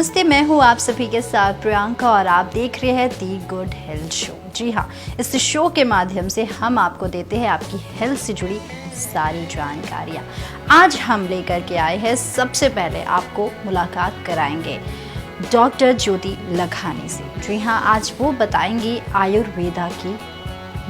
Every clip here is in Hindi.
नमस्ते, मैं हूँ आप सभी के साथ प्रियंका और आप देख रहे हैं दी गुड हेल्थ शो। जी हाँ, इस शो के माध्यम से हम आपको देते हैं आपकी हेल्थ से जुड़ी सारी जानकारियाँ। आज हम लेकर के आए हैं, सबसे पहले आपको मुलाकात कराएंगे डॉक्टर ज्योति लखानी से। जी हाँ, आज वो बताएंगी आयुर्वेदा की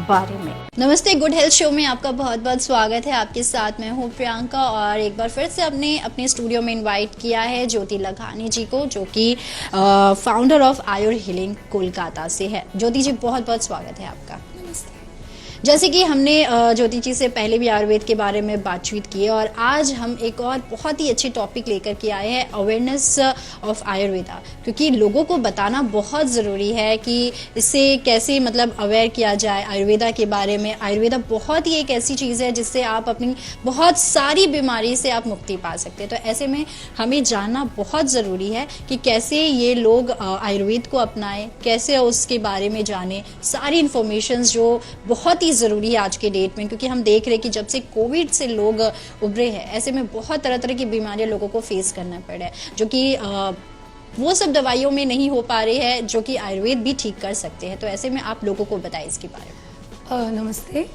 बारे में। नमस्ते, गुड हेल्थ शो में आपका बहुत बहुत स्वागत है। आपके साथ मैं हूँ प्रियंका और एक बार फिर से अपने स्टूडियो में इनवाइट किया है ज्योति लखानी जी को, जो कि founder of Ayur healing Kolkata से है। ज्योति जी, बहुत बहुत स्वागत है आपका। जैसे कि हमने ज्योति जी से पहले भी आयुर्वेद के बारे में बातचीत की है और आज हम एक और बहुत ही अच्छी टॉपिक लेकर के आए हैं, अवेयरनेस ऑफ आयुर्वेदा। क्योंकि लोगों को बताना बहुत ज़रूरी है कि इससे कैसे अवेयर किया जाए आयुर्वेदा के बारे में। आयुर्वेदा बहुत ही एक ऐसी चीज़ है जिससे आप अपनी बहुत सारी बीमारी से आप मुक्ति पा सकते हैं। तो ऐसे में हमें जानना बहुत ज़रूरी है कि कैसे ये लोग आयुर्वेद को अपनाएं, कैसे उसके बारे में जानें, सारी इन्फॉर्मेशन जो बहुत ज़रूरी है आज के डेट में। क्योंकि हम देख रहे हैं कि जब से कोविड से लोग उभरे हैं, ऐसे में बहुत तरह तरह की बीमारियां लोगों को फेस करना पड़ रहा है, जो कि वो सब दवाइयों में नहीं हो पा रही है, जो कि आयुर्वेद भी ठीक कर सकते हैं। तो ऐसे में आप लोगों को बताएं इसके बारे में। नमस्ते।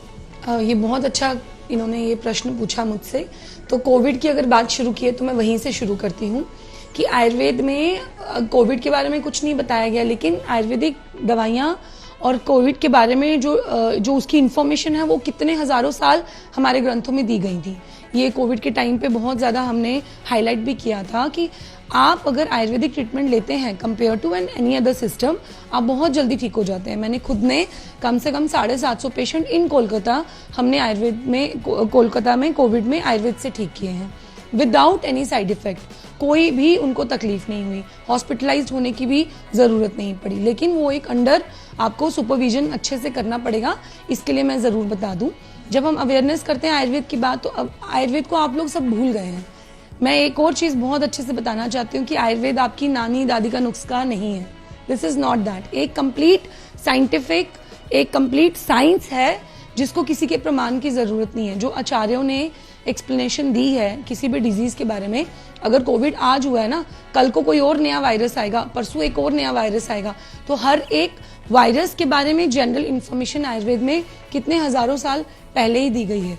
ये बहुत अच्छा इन्होंने ये प्रश्न पूछा मुझसे। तो कोविड की अगर बात शुरू की है तो मैं वहीं से शुरू करती हूँ कि आयुर्वेद में कोविड के बारे में कुछ नहीं बताया गया, लेकिन आयुर्वेदिक दवाइयाँ और कोविड के बारे में जो उसकी इन्फॉर्मेशन है वो कितने हजारों साल हमारे ग्रंथों में दी गई थी। ये कोविड के टाइम पे बहुत ज़्यादा हमने हाईलाइट भी किया था कि आप अगर आयुर्वेदिक ट्रीटमेंट लेते हैं compare to any other system, आप बहुत जल्दी ठीक हो जाते हैं। मैंने खुद ने कम से कम 750 पेशेंट इन कोलकाता हमने आयुर्वेद में कोलकाता में कोविड में आयुर्वेद से ठीक किए हैं विदाउट एनी साइड इफेक्ट। कोई भी उनको तकलीफ नहीं हुई, हॉस्पिटलाइज्ड होने की भी ज़रूरत नहीं पड़ी। लेकिन वो एक अंडर आपको सुपरविजन अच्छे से करना पड़ेगा। इसके लिए मैं ज़रूर बता दूं, जब हम अवेयरनेस करते हैं आयुर्वेद की बात, तो अब आयुर्वेद को आप लोग सब भूल गए हैं। मैं एक और चीज़ बहुत अच्छे से बताना चाहती हूँ कि आयुर्वेद आपकी नानी दादी का नुस्खा नहीं है। This is not that. एक कंप्लीट साइंटिफिक, एक कंप्लीट साइंस है जिसको किसी के प्रमाण की ज़रूरत नहीं है। जो आचार्यों ने एक्सप्लेनेशन दी है किसी भी डिजीज़ के बारे में, अगर कोविड आज हुआ है ना, कल को कोई और नया वायरस आएगा, परसों एक और नया वायरस आएगा। तो हर एक वायरस के बारे में जनरल इन्फॉर्मेशन आयुर्वेद में कितने हजारों साल पहले ही दी गई है।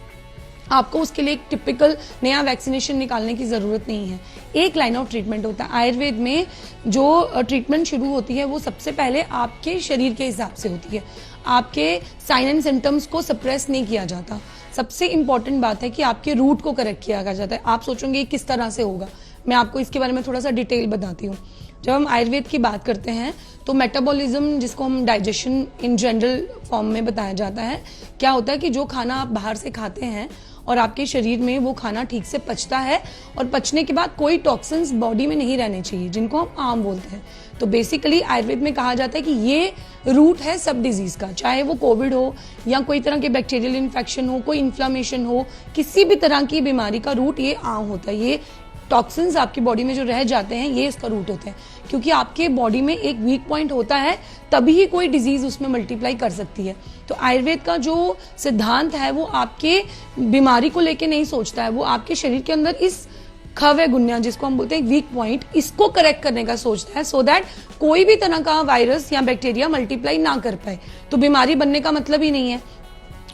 आपको उसके लिए एक टिपिकल नया वैक्सीनेशन निकालने की ज़रूरत नहीं है। एक लाइन ऑफ ट्रीटमेंट होता है आयुर्वेद में। जो ट्रीटमेंट शुरू होती है वो सबसे पहले आपके शरीर के हिसाब से होती है। आपके साइन एंड सिम्टम्स को सप्रेस नहीं किया जाता। सबसे इंपॉर्टेंट बात है कि आपके रूट को करेक्ट किया जाता है। आप सोचोगे किस तरह से होगा, मैं आपको इसके बारे में थोड़ा सा डिटेल बताती हूँ। जब हम आयुर्वेद की बात करते हैं तो मेटाबॉलिज्म, जिसको हम डाइजेशन इन जनरल फॉर्म में बताया जाता है, क्या होता है कि जो खाना आप बाहर से खाते हैं और आपके शरीर में वो खाना ठीक से पचता है और पचने के बाद कोई टॉक्सिन्स बॉडी में नहीं रहने चाहिए, जिनको हम आम बोलते हैं। तो बेसिकली आयुर्वेद में कहा जाता है कि ये रूट है सब डिजीज का, चाहे वो कोविड हो या कोई तरह के बैक्टीरियल इन्फेक्शन हो, कोई इन्फ्लामेशन हो, किसी भी तरह की बीमारी का रूट ये आम होता है। ये टॉक्सिन्स आपकी बॉडी में जो रह जाते हैं ये इसका रूट होते हैं। क्योंकि आपके बॉडी में एक वीक पॉइंट होता है, तभी ही कोई डिजीज उसमें मल्टीप्लाई कर सकती है। तो आयुर्वेद का जो सिद्धांत है वो आपके बीमारी को लेके नहीं सोचता है, वो आपके शरीर के अंदर इस खवे गुन्या, जिसको हम बोलते हैं वीक पॉइंट, इसको करेक्ट करने का सोचता है, सो दैट कोई भी तरह का वायरस या बैक्टीरिया मल्टीप्लाई ना कर पाए। तो बीमारी बनने का मतलब ही नहीं है।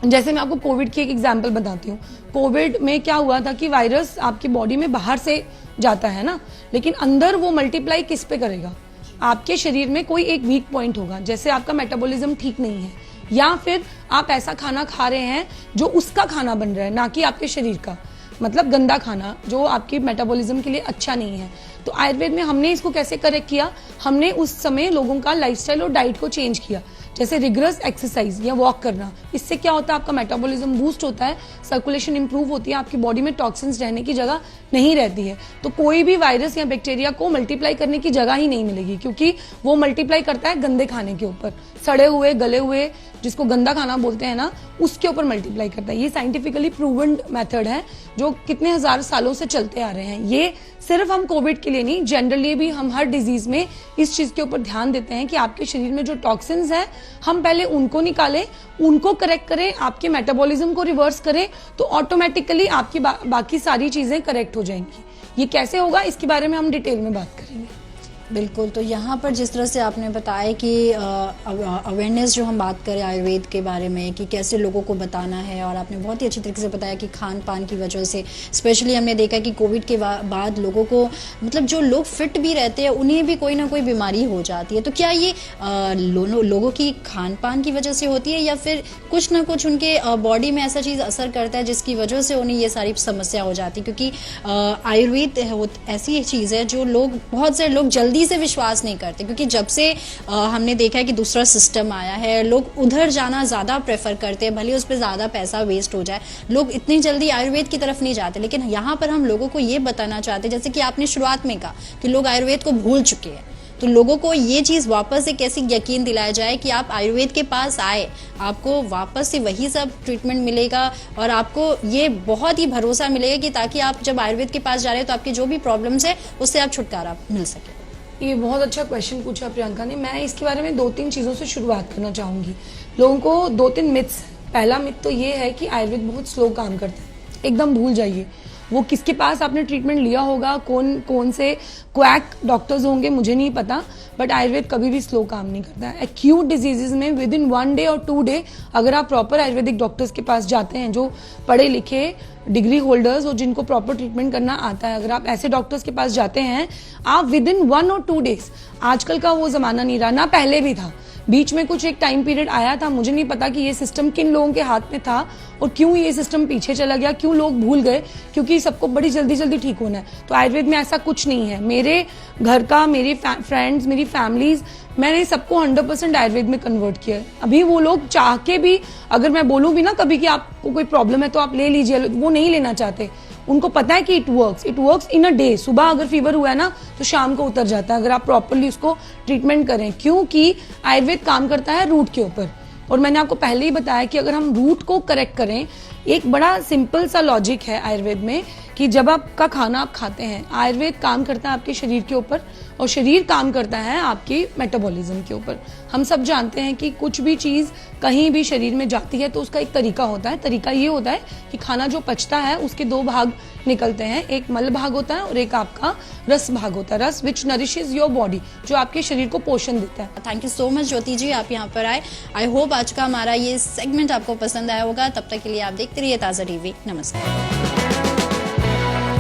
जैसे मैं आपको कोविड की एक एग्जांपल बताती हूँ। कोविड में क्या हुआ था कि वायरस आपकी बॉडी में बाहर से जाता है ना, लेकिन अंदर वो मल्टीप्लाई किस पे करेगा? आपके शरीर में कोई एक वीक पॉइंट होगा। जैसे आपका मेटाबॉलिज्म ठीक नहीं है, या फिर आप ऐसा खाना खा रहे हैं जो उसका खाना बन रहा है, ना कि आपके शरीर का, मतलब गंदा खाना जो आपकी मेटाबॉलिज्म के लिए अच्छा नहीं है। तो आयुर्वेद में हमने इसको कैसे करेक्ट किया? हमने उस समय लोगों का लाइफस्टाइल और डाइट को चेंज किया। जैसे रिगरस एक्सरसाइज या वॉक करना, इससे क्या होता है, आपका मेटाबॉलिज्म बूस्ट होता है, सर्कुलेशन इंप्रूव होती है, आपकी बॉडी में टॉक्सिन्स रहने की जगह नहीं रहती है। तो कोई भी वायरस या बैक्टीरिया को मल्टीप्लाई करने की जगह ही नहीं मिलेगी, क्योंकि वो मल्टीप्लाई करता है गंदे खाने के ऊपर, सड़े हुए गले हुए, जिसको गंदा खाना बोलते हैं ना, उसके ऊपर मल्टीप्लाई करता है। ये साइंटिफिकली प्रूवन मेथड है जो कितने हजार सालों से चलते आ रहे हैं। ये सिर्फ हम कोविड के लिए नहीं, जनरली भी हम हर डिजीज में इस चीज के ऊपर ध्यान देते हैं कि आपके शरीर में जो टॉक्सिन्स हैं हम पहले उनको निकालें, उनको करेक्ट करें, आपके मेटाबॉलिज्म को रिवर्स करें, तो ऑटोमेटिकली आपकी बाकी सारी चीजें करेक्ट हो जाएंगी। ये कैसे होगा, इसके बारे में हम डिटेल में बात करेंगे। बिल्कुल। तो यहाँ पर जिस तरह से आपने बताया कि अवेयरनेस जो हम बात करें आयुर्वेद के बारे में कि कैसे लोगों को बताना है, और आपने बहुत ही अच्छी तरीके से बताया कि खान पान की वजह से स्पेशली हमने देखा कि कोविड के बाद लोगों को, मतलब जो लोग फिट भी रहते हैं उन्हें भी कोई ना कोई बीमारी हो जाती है। तो क्या ये लोगों की खान पान की वजह से होती है, या फिर कुछ ना कुछ उनके बॉडी में ऐसा चीज़ असर करता है जिसकी वजह से उन्हें ये सारी समस्या हो जाती है? क्योंकि आयुर्वेद ऐसी चीज़ है जो बहुत से लोग जल्दी से विश्वास नहीं करते, क्योंकि जब से हमने देखा है कि दूसरा सिस्टम आया है, लोग उधर जाना ज़्यादा प्रेफर करते हैं, भले उस पर ज़्यादा पैसा वेस्ट हो जाए, लोग इतनी जल्दी आयुर्वेद की तरफ नहीं जाते। लेकिन यहाँ पर हम लोगों को ये बताना चाहते हैं, जैसे कि आपने शुरुआत में कहा कि लोग आयुर्वेद को भूल चुके हैं, तो लोगों को ये चीज़ वापस से कैसे यकीन दिलाया जाए कि आप आयुर्वेद के पास आए, आपको वापस से वही सब ट्रीटमेंट मिलेगा, और आपको ये बहुत ही भरोसा मिलेगा कि ताकि आप जब आयुर्वेद के पास जा रहे हैं तो आपकी जो भी प्रॉब्लम्स है उससे आप छुटकारा मिल सके। ये बहुत अच्छा क्वेश्चन पूछा प्रियंका ने। मैं इसके बारे में 2-3 चीज़ों से शुरुआत करना चाहूँगी। लोगों को 2-3 मिथ्स। पहला मिथ तो ये है कि आयुर्वेद बहुत स्लो काम करता है, एकदम भूल जाइए। वो किसके पास आपने ट्रीटमेंट लिया होगा, कौन से क्वैक डॉक्टर्स होंगे, मुझे नहीं पता, बट आयुर्वेद कभी भी स्लो काम नहीं करता है। एक्यूट डिजीजेज में विद इन 1 डे और 2 डे अगर आप प्रॉपर आयुर्वेदिक डॉक्टर्स के पास जाते हैं, जो पढ़े लिखे डिग्री होल्डर्स और जिनको प्रॉपर ट्रीटमेंट करना आता है, अगर आप ऐसे डॉक्टर्स के पास जाते हैं, आप विद इन 1 और 2 डेज, आजकल का वो जमाना नहीं रहा, ना पहले भी था, बीच में कुछ एक टाइम पीरियड आया था, मुझे नहीं पता कि ये सिस्टम किन लोगों के हाथ में था और क्यों ये सिस्टम पीछे चला गया, क्यों लोग भूल गए, क्योंकि सबको बड़ी जल्दी जल्दी ठीक होना है। तो आयुर्वेद में ऐसा कुछ नहीं है। मेरे घर का, मेरे फ्रेंड्स, मेरी फैमिलीज, मैंने सबको 100% आयुर्वेद में कन्वर्ट किया है। अभी वो लोग चाह के भी, अगर मैं बोलूँ भी ना कभी कि आपको कोई प्रॉब्लम है तो आप ले लीजिए, वो नहीं लेना चाहते। उनको पता है कि it works in a day. सुबह अगर फीवर हुआ है ना तो शाम को उतर जाता है, अगर आप प्रॉपरली उसको ट्रीटमेंट करें, क्योंकि आयुर्वेद काम करता है रूट के ऊपर। और मैंने आपको पहले ही बताया कि अगर हम रूट को करेक्ट करें, एक बड़ा सिंपल सा लॉजिक है आयुर्वेद में कि जब आपका खाना आप खाते हैं, आयुर्वेद काम करता है आपके शरीर के ऊपर और शरीर काम करता है आपके मेटाबॉलिज्म के ऊपर। हम सब जानते हैं कि कुछ भी चीज़ कहीं भी शरीर में जाती है तो उसका एक तरीका होता है। तरीका ये होता है कि खाना जो पचता है उसके 2 भाग निकलते हैं, एक मल भाग होता है और एक आपका रस भाग होता है, रस विच नरिशेज योर बॉडी, जो आपके शरीर को पोषण देता है। थैंक यू सो मच ज्योति जी, आप यहाँ पर आए। आई होप आज का हमारा ये सेगमेंट आपको पसंद आया होगा। तब तक के लिए आप देखते रहिए ताज़ा टीवी। नमस्कार।